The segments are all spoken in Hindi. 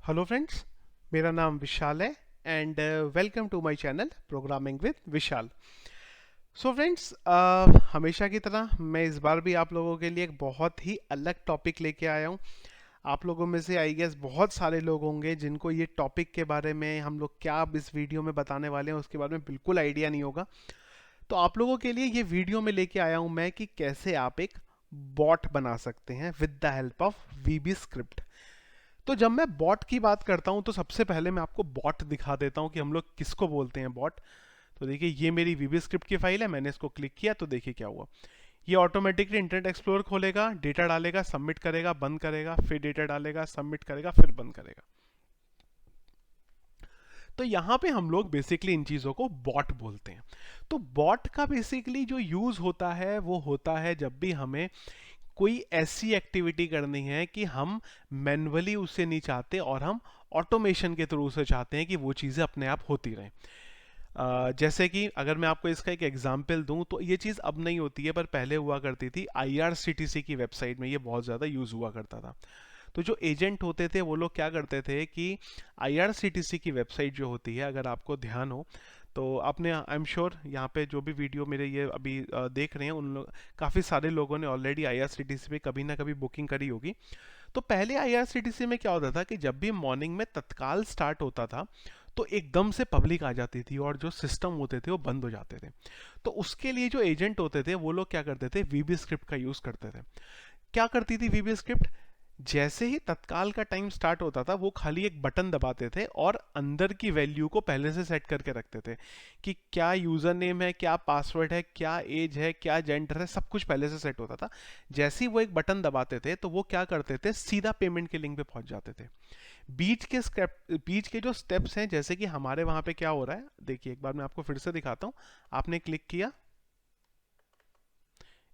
हेलो फ्रेंड्स, मेरा नाम विशाल है and welcome to my channel programming with Vishal. So friends, हमेशा की तरह मैं इस बार भी आप लोगों के लिए एक बहुत ही अलग टॉपिक लेके आया हूँ। आप लोगों में से आई गेस बहुत सारे लोग होंगे जिनको ये टॉपिक के बारे में हम लोग क्या अब इस वीडियो में बताने वाले हैं उसके बारे में बिल्कुल आइडिया नहीं होगा। तो आप लोगों के लिए ये वीडियो में लेके आया हूँ मैं कि कैसे आप एक बॉट बना सकते हैं with the help of VB script. तो जब मैं बॉट की बात करता हूं तो सबसे पहले मैं आपको बॉट दिखा देता हूं कि हम लोग किसको बोलते हैं बॉट। तो देखिए, ये मेरी वीबी स्क्रिप्ट की फाइल है, मैंने इसको क्लिक किया तो देखिए क्या हुआ। ये ऑटोमेटिकली इंटरनेट एक्सप्लोरर खोलेगा, डेटा डालेगा, सबमिट करेगा, बंद करेगा, फिर डेटा डालेगा, सबमिट करेगा, फिर बंद करेगा। तो यहाँ पे हम लोग बेसिकली इन चीज़ों को बॉट बोलते हैं। तो बॉट का बेसिकली जो यूज़ होता है वो होता है जब भी हमें कोई ऐसी एक्टिविटी करनी है कि हम मैन्युअली उसे नहीं चाहते और हम ऑटोमेशन के थ्रू से चाहते हैं कि वो चीज़ें अपने आप होती रहें। जैसे कि अगर मैं आपको इसका एक एग्जांपल दूं तो ये चीज़ अब नहीं होती है पर पहले हुआ करती थी। आईआरसीटीसी की वेबसाइट में ये बहुत ज़्यादा यूज़ हुआ करता था। तो जो एजेंट होते थे वो लोग क्या करते थे कि आईआरसीटीसी की वेबसाइट जो होती है, अगर आपको ध्यान हो तो आपने, आई एम श्योर यहाँ पे जो भी वीडियो मेरे ये अभी देख रहे हैं उन लोग, काफ़ी सारे लोगों ने ऑलरेडी आईआरसीटीसी पे कभी ना कभी बुकिंग करी होगी। तो पहले आईआरसीटीसी में क्या होता था कि जब भी मॉर्निंग में तत्काल स्टार्ट होता था तो एकदम से पब्लिक आ जाती थी और जो सिस्टम होते थे वो बंद हो जाते थे। तो उसके लिए जो एजेंट होते थे वो लोग क्या करते थे, वीबी स्क्रिप्ट का यूज़ करते थे। क्या करती थी वीबी स्क्रिप्ट? जैसे ही तत्काल का टाइम स्टार्ट होता था वो खाली एक बटन दबाते थे और अंदर की वैल्यू को पहले से सेट करके रखते थे कि क्या यूज़र नेम है, क्या पासवर्ड है, क्या एज है, क्या जेंडर है, सब कुछ पहले से सेट होता था। जैसे ही वो एक बटन दबाते थे तो वो क्या करते थे, सीधा पेमेंट के लिंक पे पहुंच जाते थे। बीच के जो स्टेप्स हैं, जैसे कि हमारे वहां पे क्या हो रहा है, देखिए एक बार मैं आपको फिर से दिखाता हूँ। आपने क्लिक किया,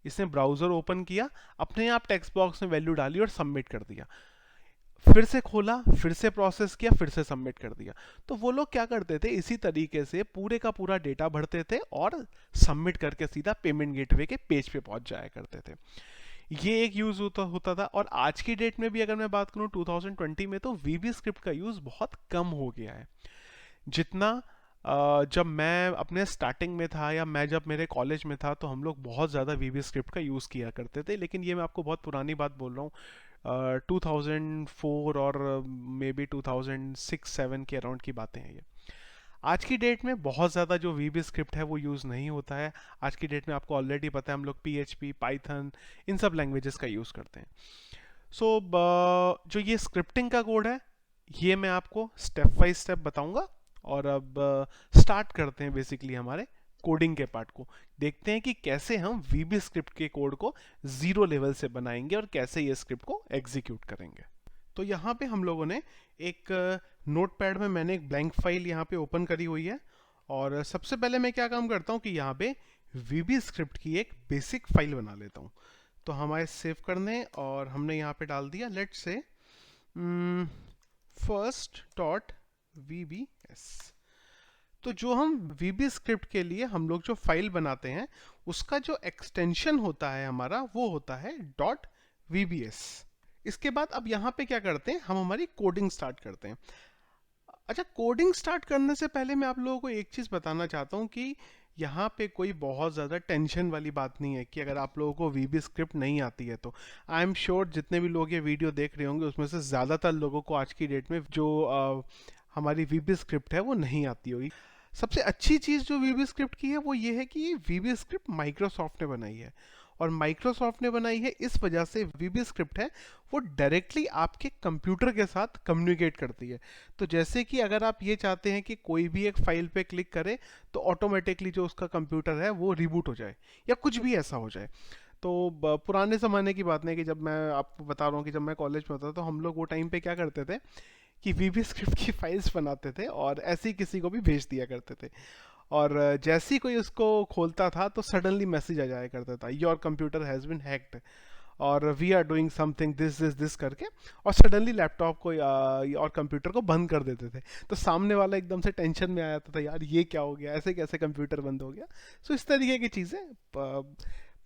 इसने ब्राउजर ओपन किया, अपने आप टेक्स्ट बॉक्स में वैल्यू डाली और सबमिट कर दिया। फिर से खोला, फिर से प्रोसेस किया, फिर से सबमिट कर दिया। तो वो लोग क्या करते थे, इसी तरीके से पूरे का पूरा डेटा भरते थे और सबमिट करके सीधा पेमेंट गेटवे के पेज पे पहुंच जाया करते थे। ये एक यूज होता था। और आज की डेट में भी अगर मैं बात करूं 2020 में, तो वीबी स्क्रिप्ट का यूज बहुत कम हो गया है। जितना जब मैं अपने स्टार्टिंग में था या मैं जब मेरे कॉलेज में था तो हम लोग बहुत ज़्यादा वीबी स्क्रिप्ट का यूज़ किया करते थे। लेकिन ये मैं आपको बहुत पुरानी बात बोल रहा हूँ, 2004 और मे बी 2006-7 के अराउंड की बातें हैं ये। आज की डेट में बहुत ज़्यादा जो वीबी स्क्रिप्ट है वो यूज़ नहीं होता है। आज की डेट में आपको ऑलरेडी पता है हम लोग पीएचपी, पाइथन, इन सब लैंग्वेजेस का यूज़ करते हैं। सो जो ये स्क्रिप्टिंग का कोड है ये मैं आपको स्टेप बाय स्टेप बताऊंगा। और अब स्टार्ट करते हैं बेसिकली हमारे कोडिंग के पार्ट को। देखते हैं कि कैसे हम वीबी स्क्रिप्ट के कोड को जीरो लेवल से बनाएंगे और कैसे ये स्क्रिप्ट को एग्जीक्यूट करेंगे। तो यहाँ पे हम लोगों ने एक नोटपैड में मैंने एक ब्लैंक फाइल यहाँ पे ओपन करी हुई है। और सबसे पहले मैं क्या काम करता हूँ कि यहाँ पे वीबी स्क्रिप्ट की एक बेसिक फाइल बना लेता हूँ। तो हमारे सेव करने और हमने यहाँ पे डाल दिया, let's say first dot VBS। तो जो हम VB स्क्रिप्ट के लिए हम लोग जो फाइल बनाते हैं उसका जो एक्सटेंशन होता है हमारा वो होता है डॉट VBS। इसके बाद अब यहाँ पे क्या करते हैं, हम हमारी कोडिंग स्टार्ट करते हैं। अच्छा, कोडिंग स्टार्ट करने से पहले मैं आप लोगों को एक चीज़ बताना चाहता हूँ कि यहाँ पे कोई बहुत ज़्यादा टेंशन वाली बात नहीं है कि अगर आप लोगों को VB स्क्रिप्ट नहीं आती है तो आई एम श्योर जितने भी लोग ये वीडियो देख रहे होंगे उसमें से ज़्यादातर लोगों को आज की डेट में जो हमारी VB स्क्रिप्ट है वो नहीं आती होगी। सबसे अच्छी चीज़ जो VB स्क्रिप्ट की है वो ये है कि ये VB स्क्रिप्ट माइक्रोसॉफ्ट ने बनाई है। और माइक्रोसॉफ्ट ने बनाई है इस वजह से VB स्क्रिप्ट है वो डायरेक्टली आपके कंप्यूटर के साथ कम्युनिकेट करती है। तो जैसे कि अगर आप ये चाहते हैं कि कोई भी एक फाइल पे क्लिक करे तो ऑटोमेटिकली जो उसका कंप्यूटर है वो रिबूट हो जाए या कुछ भी ऐसा हो जाए। तो पुराने ज़माने की बात नहीं, कि जब मैं आपको बता रहा हूँ कि जब मैं कॉलेज में होता था तो हम लोग वो टाइम पे क्या करते थे कि VB स्क्रिप्ट की फाइल्स बनाते थे और ऐसे ही किसी को भी भेज दिया करते थे। और जैसे ही कोई उसको खोलता था तो सडनली मैसेज आ जाया करता था, your computer has been hacked और we are doing something this करके। और सडनली लैपटॉप को और कंप्यूटर को बंद कर देते थे। तो सामने वाला एकदम से टेंशन में आ जाता था, यार ये क्या हो गया, ऐसे कैसे कंप्यूटर बंद हो गया। सो इस तरीके की चीज़ें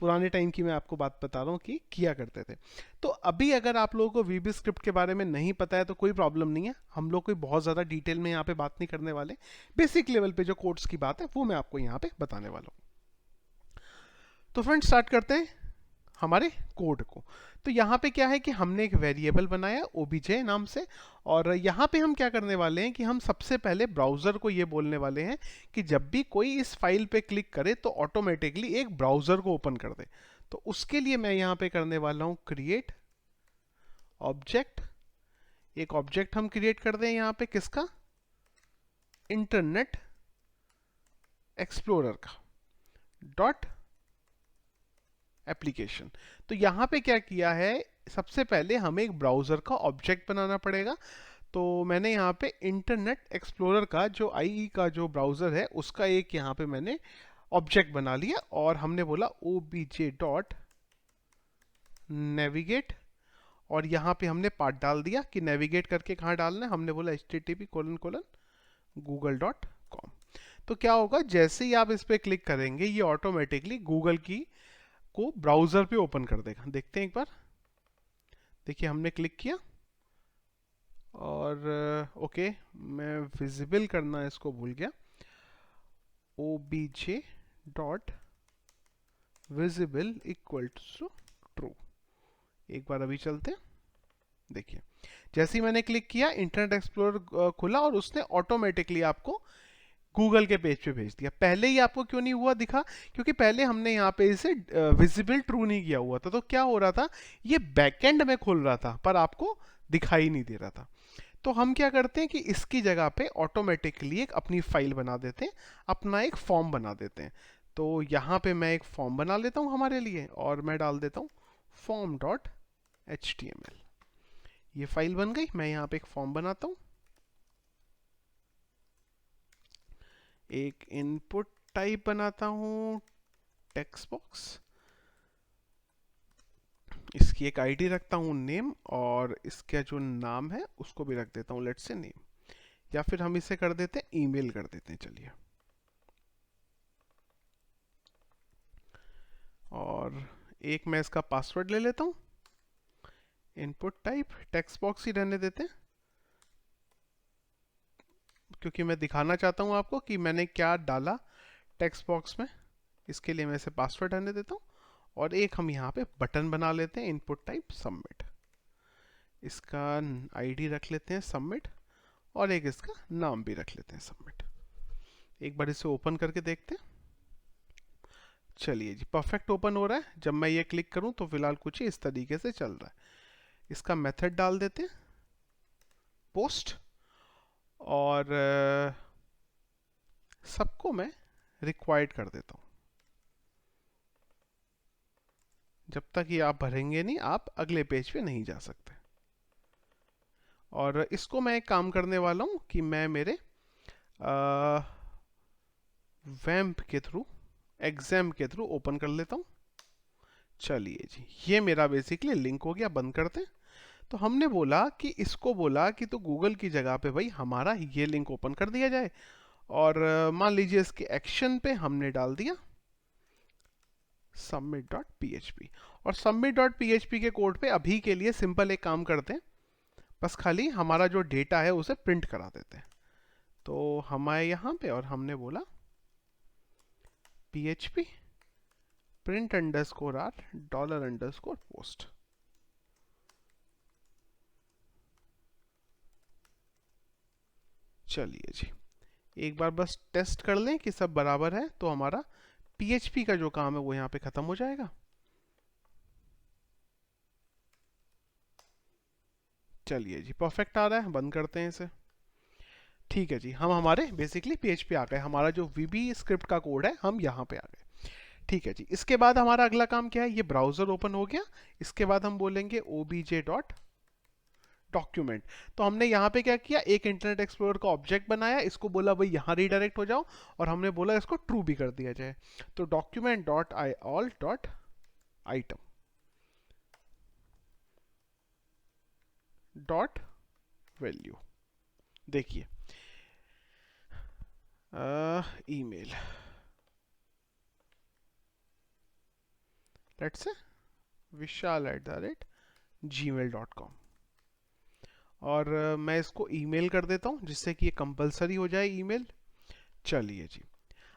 पुराने टाइम की मैं आपको बात बता रहा हूँ कि किया करते थे। तो अभी अगर आप लोगों को वीबी स्क्रिप्ट के बारे में नहीं पता है तो कोई प्रॉब्लम नहीं है, हम लोग कोई बहुत ज़्यादा डिटेल में यहाँ पे बात नहीं करने वाले। बेसिक लेवल पे जो कोड्स की बात है वो मैं आपको यहाँ पे बताने वाला हूँ। तो फ्रेंड्स स्टार्ट करते हैं हमारे कोड को। तो यहाँ पे क्या है कि हमने एक वेरिएबल बनाया ओबीजे नाम से, और यहाँ पे हम क्या करने वाले हैं कि हम सबसे पहले ब्राउज़र को ये बोलने वाले हैं कि जब भी कोई इस फाइल पे क्लिक करे तो ऑटोमेटिकली एक ब्राउज़र को ओपन कर दे। तो उसके लिए मैं यहाँ पे करने वाला हूँ क्रिएट ऑब्जेक्ट। एक ऑब्जेक्ट हम क्रिएट कर दें यहाँ पे किसका, इंटरनेट एक्सप्लोरर का डॉट एप्लीकेशन। तो यहाँ पे क्या किया है, सबसे पहले हमें एक ब्राउज़र का ऑब्जेक्ट बनाना पड़ेगा। तो मैंने यहाँ पे इंटरनेट एक्सप्लोरर का जो IE का जो ब्राउज़र है उसका एक यहाँ पे मैंने ऑब्जेक्ट बना लिया, और हमने बोला obj डॉट नेविगेट, और यहाँ पे हमने पाथ डाल दिया कि नेविगेट करके कहाँ डालना है, हमने बोला http://google.com। तो क्या होगा, जैसे ही आप इस पे क्लिक करेंगे ये ऑटोमेटिकली गूगल की को ब्राउजर पे ओपन कर देगा। देखते हैं एक बार, देखिए हमने क्लिक किया और ओके, मैं विजिबल करना इसको भूल गया, obj dot visible equal to true. एक बार अभी चलते हैं, देखिए जैसे ही मैंने क्लिक किया इंटरनेट एक्सप्लोरर खुला और उसने ऑटोमेटिकली आपको गूगल के पेज पे भेज दिया। पहले ही आपको क्यों नहीं हुआ दिखा, क्योंकि पहले हमने यहाँ पे इसे विजिबल ट्रू नहीं किया हुआ था। तो क्या हो रहा था, ये बैकएंड में खुल रहा था पर आपको दिखाई नहीं दे रहा था। तो हम क्या करते हैं कि इसकी जगह पे ऑटोमेटिकली एक अपनी फाइल बना देते हैं, अपना एक फॉर्म बना देते हैं। तो यहाँ पे मैं एक फॉर्म बना लेता हूँ हमारे लिए, और मैं डाल देता हूँ form.html। ये फाइल बन गई। मैं यहाँ पे एक फॉर्म बनाता हूँ, एक इनपुट टाइप बनाता हूँ टेक्स्ट बॉक्स, इसकी एक आईडी रखता हूँ नेम, और इसका जो नाम है उसको भी रख देता हूँ लेट्स से नेम, या फिर हम इसे कर देते हैं ईमेल कर देते हैं, चलिए। और एक मैं इसका पासवर्ड ले लेता हूँ, इनपुट टाइप टेक्स्ट बॉक्स ही रहने देते हैं क्योंकि मैं दिखाना चाहता हूँ आपको कि मैंने क्या डाला टेक्स्ट बॉक्स में। इसके लिए मैं इसे पासवर्ड रहने देता हूँ, और एक हम यहाँ पे बटन बना लेते हैं इनपुट टाइप सबमिट, इसका आईडी रख लेते हैं सबमिट, और एक इसका नाम भी रख लेते हैं सबमिट। एक बार इसे ओपन करके देखते हैं, चलिए जी परफेक्ट ओपन हो रहा है। जब मैं ये क्लिक करूं तो फिलहाल कुछ इस तरीके से चल रहा है। इसका मेथड डाल देते हैं पोस्ट, और सबको मैं रिक्वायर्ड कर देता हूं। जब तक ये आप भरेंगे नहीं आप अगले पेज पे नहीं जा सकते। और इसको मैं एक काम करने वाला हूं कि मैं मेरे वैम्प के थ्रू एग्जाम के थ्रू ओपन कर लेता हूं। चलिए जी ये मेरा बेसिकली लिंक हो गया, बंद करते हैं। तो हमने बोला कि इसको बोला कि तो गूगल की जगह पे भाई हमारा ये लिंक ओपन कर दिया जाए, और मान लीजिए इसके एक्शन पे हमने डाल दिया submit.php। और submit.php के कोड पे अभी के लिए सिंपल एक काम करते हैं, बस खाली हमारा जो डेटा है उसे प्रिंट करा देते हैं। तो हम आए यहाँ पे और हमने बोला php print underscore r dollar underscore post। चलिए जी एक बार बस टेस्ट कर लें कि सब बराबर है, तो हमारा PHP का जो काम है वो यहाँ पे खत्म हो जाएगा। चलिए जी परफेक्ट आ रहा है, बंद करते हैं इसे। ठीक है जी, हम हमारे बेसिकली पेज पे आ गए, हमारा जो VB स्क्रिप्ट का कोड है हम यहाँ पे आ गए। ठीक है जी, इसके बाद हमारा अगला काम क्या है, ये ब्राउजर ओपन हो गया। इसके बाद हम बोलेंगे obj डॉट डॉक्यूमेंट। तो हमने यहाँ पे क्या किया, एक इंटरनेट एक्सप्लोरर का ऑब्जेक्ट बनाया, इसको बोला भाई यहाँ रीडायरेक्ट हो जाओ, और हमने बोला इसको ट्रू भी कर दिया जाए। तो document dot I all dot item dot value. देखिए ईमेल, लेट्स से vishal@gmail.com, और मैं इसको ईमेल कर देता हूँ जिससे कि ये कंपलसरी हो जाए ईमेल। चलिए जी,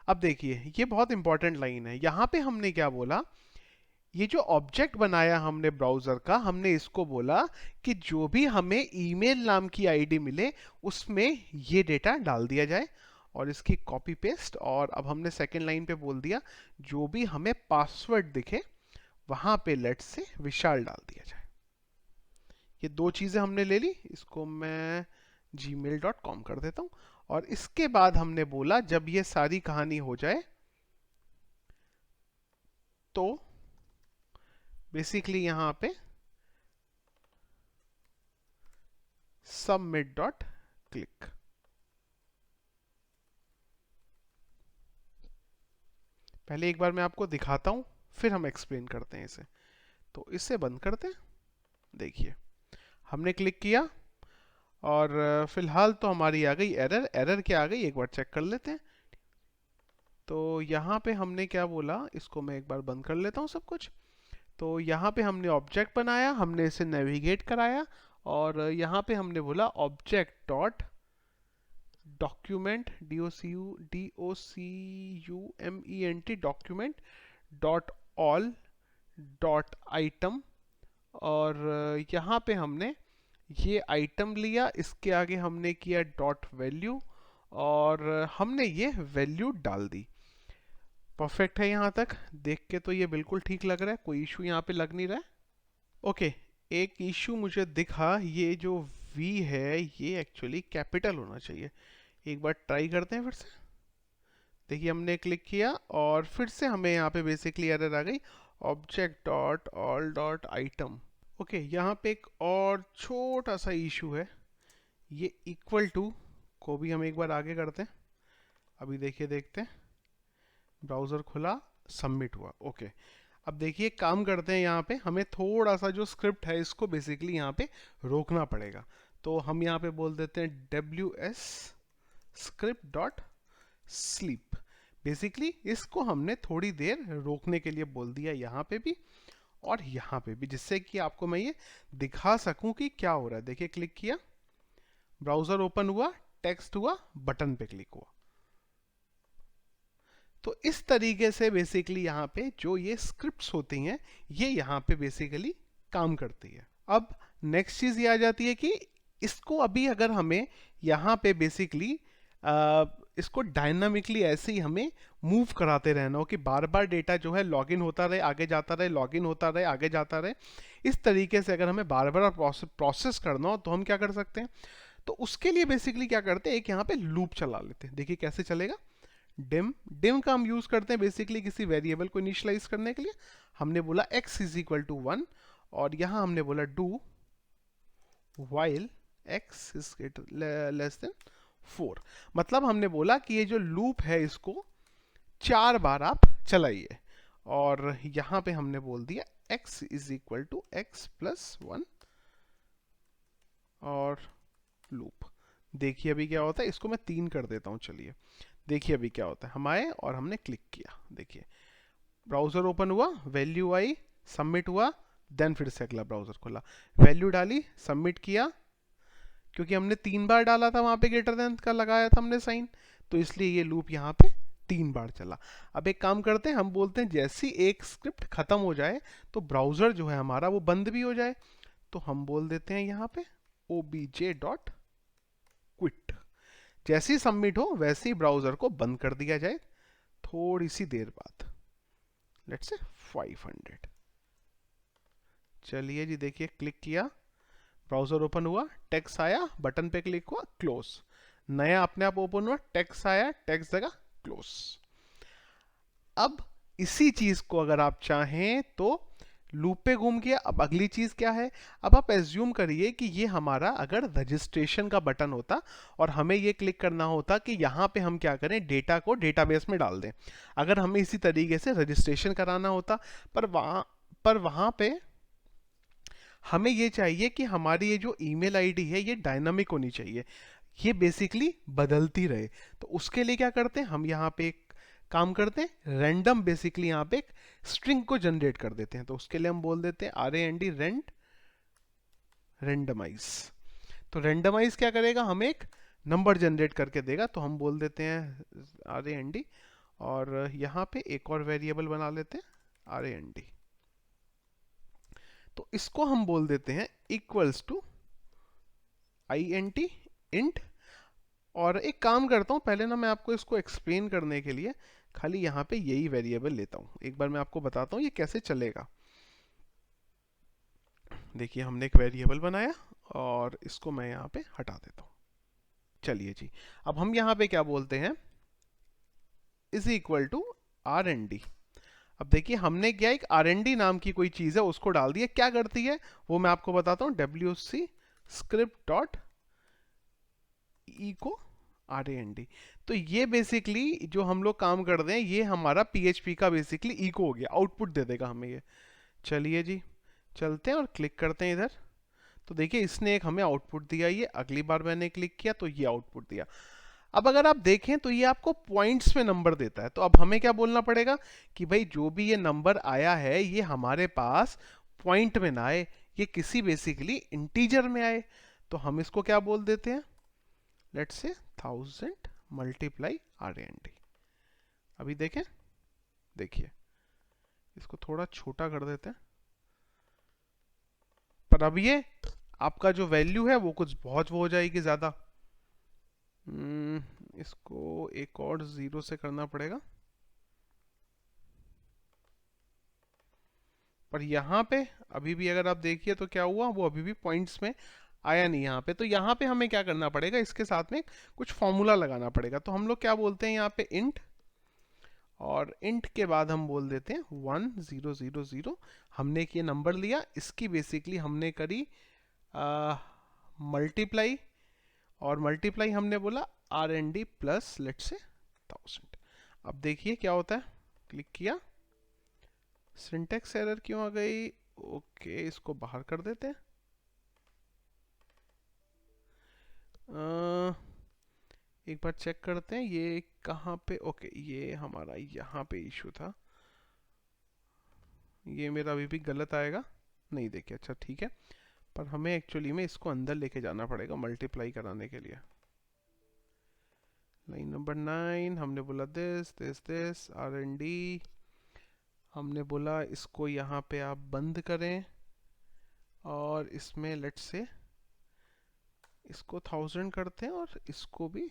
अब देखिए ये बहुत इंपॉर्टेंट लाइन है। यहाँ पे हमने क्या बोला, ये जो ऑब्जेक्ट बनाया हमने ब्राउजर का, हमने इसको बोला कि जो भी हमें ईमेल नाम की आईडी मिले उसमें ये डेटा डाल दिया जाए, और इसकी कॉपी पेस्ट। और अब हमने सेकेंड लाइन पे बोल दिया जो भी हमें पासवर्ड दिखे वहां पे लेट्स से विशाल डाल दिया जाए। ये दो चीजें हमने ले ली, इसको मैं gmail.com कर देता हूं। और इसके बाद हमने बोला जब ये सारी कहानी हो जाए तो बेसिकली यहां पे सबमिट डॉट क्लिक। पहले एक बार मैं आपको दिखाता हूं, फिर हम एक्सप्लेन करते हैं इसे। तो इसे बंद करते हैं। देखिए हमने क्लिक किया और फिलहाल तो हमारी आ गई एरर। एरर क्या आ गई एक बार चेक कर लेते हैं। तो यहाँ पे हमने क्या बोला, इसको मैं एक बार बंद कर लेता हूँ सब कुछ। तो यहाँ पे हमने ऑब्जेक्ट बनाया, हमने इसे नेविगेट कराया, और यहाँ पे हमने बोला object dot document DOCUMENT document dot all dot item. और यहाँ पे हमने ये आइटम लिया, इसके आगे हमने किया डॉट वैल्यू, और हमने ये वैल्यू डाल दी। परफेक्ट है यहाँ तक देख के तो ये बिल्कुल ठीक लग रहा है, कोई इशू यहाँ पे लग नहीं रहा है। ओके, एक इशू मुझे दिखा, ये जो V है ये एक्चुअली कैपिटल होना चाहिए। एक बार ट्राई करते हैं फिर से। देखिए हमने क्लिक किया और फिर से हमें यहाँ पे बेसिकली एरर आ गई, object dot all dot item. Okay, यहाँ पे एक और छोटा सा इशू है, ये इक्वल टू को भी हम एक बार आगे करते हैं। अभी देखिए, देखते हैं, ब्राउज़र खुला, सबमिट हुआ। ओके, अब देखिए काम करते हैं, यहाँ पे हमें थोड़ा सा जो स्क्रिप्ट है इसको बेसिकली यहाँ पे रोकना पड़ेगा। तो हम यहाँ पे बोल देते हैं WS script dot sleep. Basically इसको हमने थोड़ी देर रोकने के लिए बोल दिया यहाँ पे भी और यहाँ पे भी, जिससे कि आपको मैं ये दिखा सकूं कि क्या हो रहा है। देखिए क्लिक किया, ब्राउजर ओपन हुआ, टेक्स्ट हुआ, बटन पे क्लिक हुआ। तो इस तरीके से बेसिकली यहाँ पे जो ये स्क्रिप्ट्स होती हैं ये यहाँ पे बेसिकली काम करती है। अब नेक्स्ट चीज ये आ जाती है कि इसको अभी अगर हमें यहाँ पे बेसिकली इसको डायनामिकली ऐसे ही हमें मूव कराते रहना हो कि बार बार डेटा जो है लॉगिन होता रहे, आगे जाता रहे, लॉगिन होता रहे, आगे जाता रहे, इस तरीके से अगर हमें बार बार प्रोसेस करना हो तो हम क्या कर सकते हैं। तो उसके लिए बेसिकली क्या करते हैं, एक यहाँ पे लूप चला लेते हैं। देखिए कैसे चलेगा। डिम का हम यूज करते हैं बेसिकली किसी वेरिएबल को इनिशियलाइज करने के लिए। हमने बोला x इज इक्वल टू 1 और यहां हमने बोला do while x is less than 4। मतलब हमने बोला कि ये जो लूप है इसको 4 बार आप चलाइए, और यहां पे हमने बोल दिया x is equal to x plus 1 और लूप। देखिए अभी क्या होता है, इसको मैं 3 कर देता हूं। चलिए देखिए अभी क्या होता है। हम आए और हमने क्लिक किया, देखिए ब्राउजर ओपन हुआ, वैल्यू आई, सबमिट हुआ, देन फिर से अगला ब्राउजर खोला, वैल्यू डाली, सबमिट किया। क्योंकि हमने 3 बार डाला था वहां पे ग्रेटर देन का लगाया था हमने साइन, तो इसलिए ये लूप यहाँ पे 3 बार चला। अब एक काम करते हैं, हम बोलते हैं जैसी एक स्क्रिप्ट खत्म हो जाए तो ब्राउजर जो है हमारा वो बंद भी हो जाए। तो हम बोल देते हैं यहाँ पे obj.quit। जैसे ही सबमिट हो वैसे ही ब्राउजर को बंद कर दिया जाए थोड़ी सी देर बाद, लेट्स से 500। चलिए जी देखिए, क्लिक किया, ब्राउजर ओपन हुआ, टेक्स्ट आया, बटन पे क्लिक हुआ, क्लोज। नया अपने आप ओपन हुआ, टेक्स्ट आया, टेक्स्ट जगह क्लोज। अब इसी चीज को अगर आप चाहें तो लूप पे घूम गया। अब अगली चीज क्या है, अब आप एज्यूम करिए कि ये हमारा अगर रजिस्ट्रेशन का बटन होता और हमें ये क्लिक करना होता कि यहाँ पे हम क्या करें, डेटा को डेटाबेस में डाल दें। अगर हमें इसी तरीके से रजिस्ट्रेशन कराना होता, पर वहां पे हमें ये चाहिए कि हमारी ये जो ईमेल आईडी है ये डायनामिक होनी चाहिए, ये बेसिकली बदलती रहे। तो उसके लिए क्या करते हैं, हम यहाँ पे एक काम करते हैं, रैंडम बेसिकली यहाँ पे एक स्ट्रिंग को जनरेट कर देते हैं। तो उसके लिए हम बोल देते हैं RAND रेंडमाइज। तो रेंडमाइज क्या करेगा, हमें एक नंबर जनरेट करके देगा। तो हम बोल देते हैं RAND, और यहाँ पे एक और वेरिएबल बना लेते हैं RAND। तो इसको हम बोल देते हैं इक्वल्स टू int। और एक काम करता हूँ, पहले ना मैं आपको इसको एक्सप्लेन करने के लिए खाली यहाँ पे यही वेरिएबल लेता हूँ। एक बार मैं आपको बताता हूँ ये कैसे चलेगा। देखिए हमने एक वेरिएबल बनाया और इसको मैं यहाँ पे हटा देता हूँ। चलिए जी, अब हम यहाँ पे क्या बोलते हैं, इज इक्वल टू RAND। अब देखिए हमने क्या, एक RAND नाम की कोई चीज है उसको डाल दिया। क्या करती है वो मैं आपको बताता हूँ, wc script dot echo RAND। तो ये बेसिकली जो हम लोग काम कर रहे हैं, ये हमारा PHP का बेसिकली इको हो गया, आउटपुट दे देगा हमें ये। चलिए जी चलते हैं और क्लिक करते हैं इधर। तो देखिए इसने एक हमें आउटपुट दिया, ये अगली बार मैंने क्लिक किया तो ये आउटपुट दिया। अब अगर आप देखें तो ये आपको पॉइंट्स में नंबर देता है। तो अब हमें क्या बोलना पड़ेगा कि भाई जो भी ये नंबर आया है ये हमारे पास पॉइंट में ना आए, ये किसी बेसिकली इंटीजर में आए। तो हम इसको क्या बोल देते हैं, लेट्स से 1000 मल्टीप्लाई RAND। अभी देखें, देखिए इसको थोड़ा छोटा कर देते हैं, पर अब ये आपका जो वैल्यू है वो कुछ बहुत वो हो जाएगी ज्यादा। इसको एक और 0 से करना पड़ेगा। पर यहाँ पे अभी भी अगर आप देखिए तो क्या हुआ, वो अभी भी पॉइंट्स में आया नहीं यहाँ पे। तो यहाँ पे हमें क्या करना पड़ेगा, इसके साथ में कुछ फॉर्मूला लगाना पड़ेगा। तो हम लोग क्या बोलते हैं यहाँ पे इंट, और इंट के बाद हम बोल देते हैं 1000। हमने ये नंबर लिया, इसकी बेसिकली हमने करी मल्टीप्लाई, और मल्टीप्लाई हमने बोला RAND प्लस लेट्स से 1000। अब देखिए क्या होता है, क्लिक किया, सिंटेक्स एरर क्यों आ गई, ओके इसको बाहर कर देते हैं। एक बार चेक करते हैं ये कहाँ पे, ओके ये हमारा यहाँ पे इशू था, ये मेरा अभी भी गलत आएगा नहीं। देखिए अच्छा ठीक है, पर हमें एक्चुअली में इसको अंदर लेके जाना पड़ेगा मल्टीप्लाई कराने के लिए। लाइन नंबर 9 हमने बोला दिस RAND, हमने बोला इसको यहाँ पे आप बंद करें, और इसमें लेट्स से इसको 1000 करते हैं और इसको भी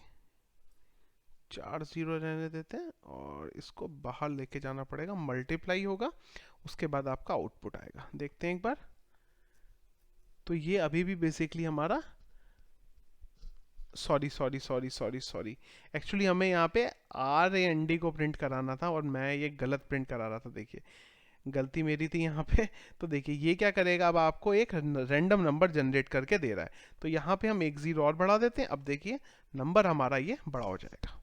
4 0 रहने देते हैं, और इसको बाहर लेके जाना पड़ेगा, मल्टीप्लाई होगा, उसके बाद आपका आउटपुट आएगा। देखते हैं एक बार। तो ये अभी भी बेसिकली हमारा सॉरी एक्चुअली हमें यहाँ पे RAND को प्रिंट कराना था और मैं ये गलत प्रिंट करा रहा था। देखिए गलती मेरी थी यहाँ पे। तो देखिए ये क्या करेगा, अब आपको एक रैंडम नंबर जनरेट करके दे रहा है। तो यहाँ पे हम एक 0 और बढ़ा देते हैं। अब देखिए नंबर हमारा ये बड़ा हो जाएगा।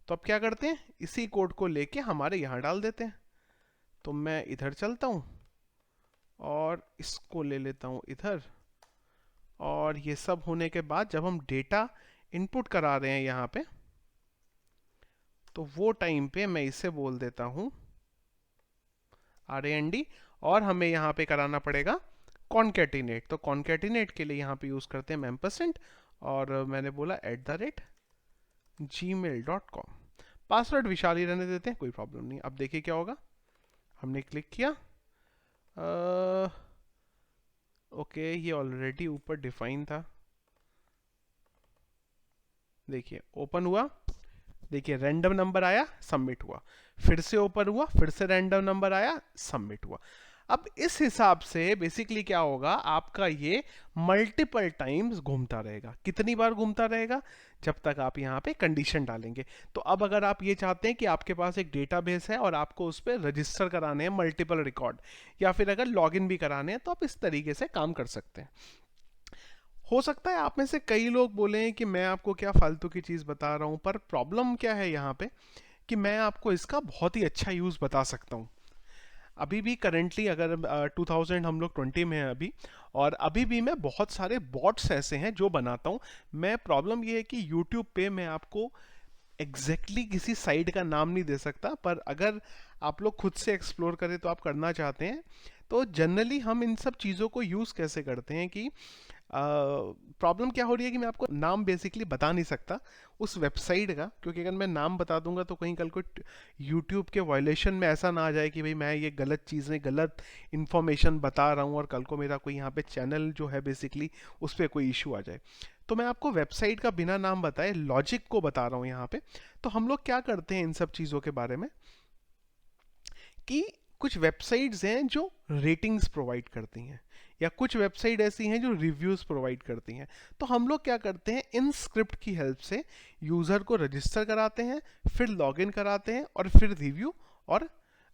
तो अब क्या करते हैं, इसी कोड को लेके हमारे यहाँ डाल देते हैं। तो मैं इधर चलता हूँ और इसको ले लेता हूँ इधर, और ये सब होने के बाद जब हम डेटा इनपुट करा रहे हैं यहाँ पे, तो वो टाइम पे मैं इसे बोल देता हूँ RAND, और हमें यहाँ पे कराना पड़ेगा कॉन्केटिनेट। तो कॉन्केटिनेट के लिए यहाँ पे यूज करते हैं %, और मैंने बोला @gmail.com। पासवर्ड विशाल ही रहने देते हैं, कोई प्रॉब्लम नहीं। अब देखिए क्या होगा, हमने क्लिक किया, ओके ये ऑलरेडी ऊपर डिफाइन था। देखिए ओपन हुआ, देखिए रैंडम नंबर आया, सबमिट हुआ, फिर से ओपन हुआ, फिर से रैंडम नंबर आया, सबमिट हुआ। अब इस हिसाब से बेसिकली क्या होगा, आपका ये मल्टीपल टाइम्स घूमता रहेगा। कितनी बार घूमता रहेगा, जब तक आप यहाँ पे कंडीशन डालेंगे। तो अब अगर आप ये चाहते हैं कि आपके पास एक डेटाबेस है और आपको उस पर रजिस्टर कराने हैं मल्टीपल रिकॉर्ड, या फिर अगर लॉगिन भी कराने हैं, तो आप इस तरीके से काम कर सकते हैं। हो सकता है आप में से कई लोग बोलें कि मैं आपको क्या फालतू की चीज़ बता रहा हूँ, पर प्रॉब्लम क्या है यहाँ पे कि मैं आपको इसका बहुत ही अच्छा यूज़ बता सकता हूँ। अभी भी करेंटली अगर 2000 हम लोग 20 में है अभी, और अभी भी मैं बहुत सारे बॉट्स ऐसे हैं जो बनाता हूँ मैं। प्रॉब्लम ये है कि यूट्यूब पे मैं आपको एग्जैक्टली किसी साइट का नाम नहीं दे सकता, पर अगर आप लोग खुद से एक्सप्लोर करें तो आप करना चाहते हैं, तो जनरली हम इन सब चीज़ों को यूज़ कैसे करते हैं कि प्रॉब्लम क्या हो रही है कि मैं आपको नाम बेसिकली बता नहीं सकता उस वेबसाइट का, क्योंकि अगर मैं नाम बता दूंगा तो कहीं कल को यूट्यूब के वायलेशन में ऐसा ना आ जाए कि भाई मैं ये गलत चीज़ें, गलत इन्फॉर्मेशन बता रहा हूँ और कल को मेरा कोई यहाँ पे चैनल जो है बेसिकली उस पर कोई इशू आ जाए। तो मैं आपको वेबसाइट का बिना नाम बताए लॉजिक को बता रहा हूँ यहाँ पे। तो हम लोग क्या करते हैं इन सब चीज़ों के बारे में कि कुछ वेबसाइट्स हैं जो रेटिंग्स प्रोवाइड करती हैं, या कुछ वेबसाइट ऐसी हैं जो रिव्यूज प्रोवाइड करती हैं। तो हम लोग क्या करते हैं, इन स्क्रिप्ट की हेल्प से यूजर को रजिस्टर कराते हैं, फिर लॉगिन कराते हैं और फिर रिव्यू और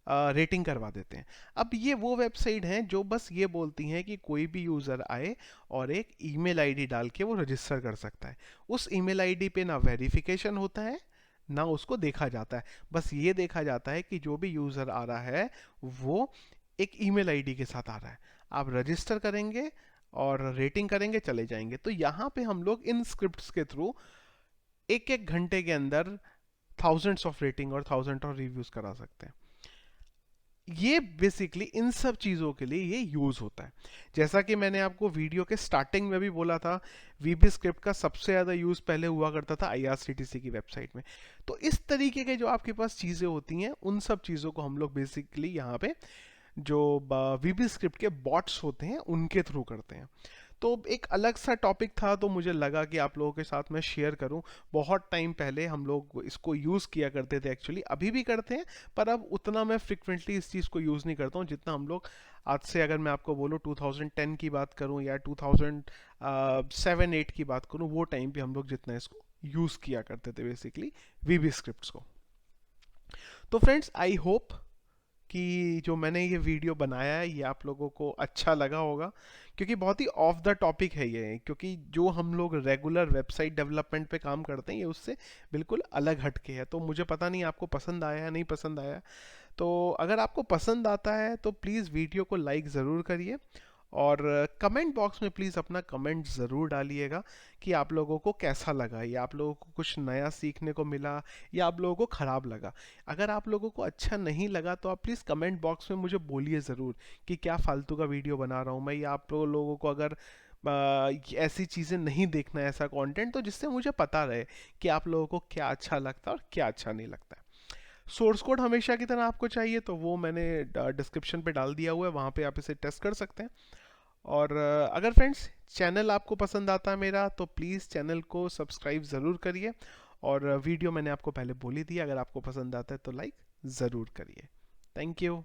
रेटिंग करवा देते हैं। अब ये वो वेबसाइट हैं जो बस ये बोलती हैं कि कोई भी यूज़र आए और एक ईमेल आईडी डाल के वो रजिस्टर कर सकता है। उस ईमेल आईडी पे ना वेरिफिकेशन होता है ना उसको देखा जाता है, बस ये देखा जाता है कि जो भी यूज़र आ रहा है वो एक ईमेल आईडी के साथ आ रहा है। आप रजिस्टर करेंगे और रेटिंग करेंगे, चले जाएंगे। तो यहाँ पे हम लोग इन स्क्रिप्ट्स के थ्रू एक एक घंटे के अंदर थाउजेंड्स ऑफ रेटिंग और थाउजेंड ऑफ रिव्यूज करा सकते हैं। ये बेसिकली इन सब चीज़ों के लिए ये यूज़ होता है। जैसा कि मैंने आपको वीडियो के स्टार्टिंग में भी बोला था, वीबी स्क्रिप्ट का सबसे ज़्यादा यूज़ पहले हुआ करता था आईआरसीटीसी की वेबसाइट में। तो इस तरीके के जो आपके पास चीज़ें होती हैं उन सब चीज़ों को हम लोग बेसिकली यहाँ पे जो वीबी स्क्रिप्ट के बॉट्स होते हैं उनके थ्रू करते हैं। तो एक अलग सा टॉपिक था, तो मुझे लगा कि आप लोगों के साथ मैं शेयर करूं। बहुत टाइम पहले हम लोग इसको यूज़ किया करते थे, एक्चुअली अभी भी करते हैं, पर अब उतना मैं फ्रिक्वेंटली इस चीज़ को यूज़ नहीं करता हूं जितना हम लोग आज से, अगर मैं आपको बोलूं 2010 की बात करूं या 2007-8 की बात करूं, वो टाइम पे हम लोग जितना इसको यूज़ किया करते थे बेसिकली वीबी स्क्रिप्ट्स को। तो फ्रेंड्स, आई होप कि जो मैंने ये वीडियो बनाया है ये आप लोगों को अच्छा लगा होगा, क्योंकि बहुत ही ऑफ द टॉपिक है ये, क्योंकि जो हम लोग रेगुलर वेबसाइट डेवलपमेंट पे काम करते हैं ये उससे बिल्कुल अलग हटके है। तो मुझे पता नहीं आपको पसंद आया या नहीं पसंद आया। तो अगर आपको पसंद आता है तो प्लीज़ वीडियो को लाइक ज़रूर करिए, और कमेंट बॉक्स में प्लीज़ अपना कमेंट ज़रूर डालिएगा कि आप लोगों को कैसा लगा, या आप लोगों को कुछ नया सीखने को मिला, या आप लोगों को ख़राब लगा। अगर आप लोगों को अच्छा नहीं लगा तो आप प्लीज़ कमेंट बॉक्स में मुझे बोलिए ज़रूर कि क्या फालतू का वीडियो बना रहा हूँ मैं, या आप लोगों को अगर ऐसी चीज़ें नहीं देखना है, ऐसा कंटेंट, तो जिससे मुझे पता रहे कि आप लोगों को क्या अच्छा लगता है और क्या अच्छा नहीं लगता है। सोर्स कोड हमेशा की तरह आपको चाहिए तो वो मैंने डिस्क्रिप्शन पे डाल दिया हुआ है, वहाँ पे आप इसे टेस्ट कर सकते हैं। और अगर फ्रेंड्स चैनल आपको पसंद आता है मेरा, तो प्लीज़ चैनल को सब्सक्राइब ज़रूर करिए, और वीडियो मैंने आपको पहले बोली थी, अगर आपको पसंद आता है तो लाइक ज़रूर करिए। Thank you.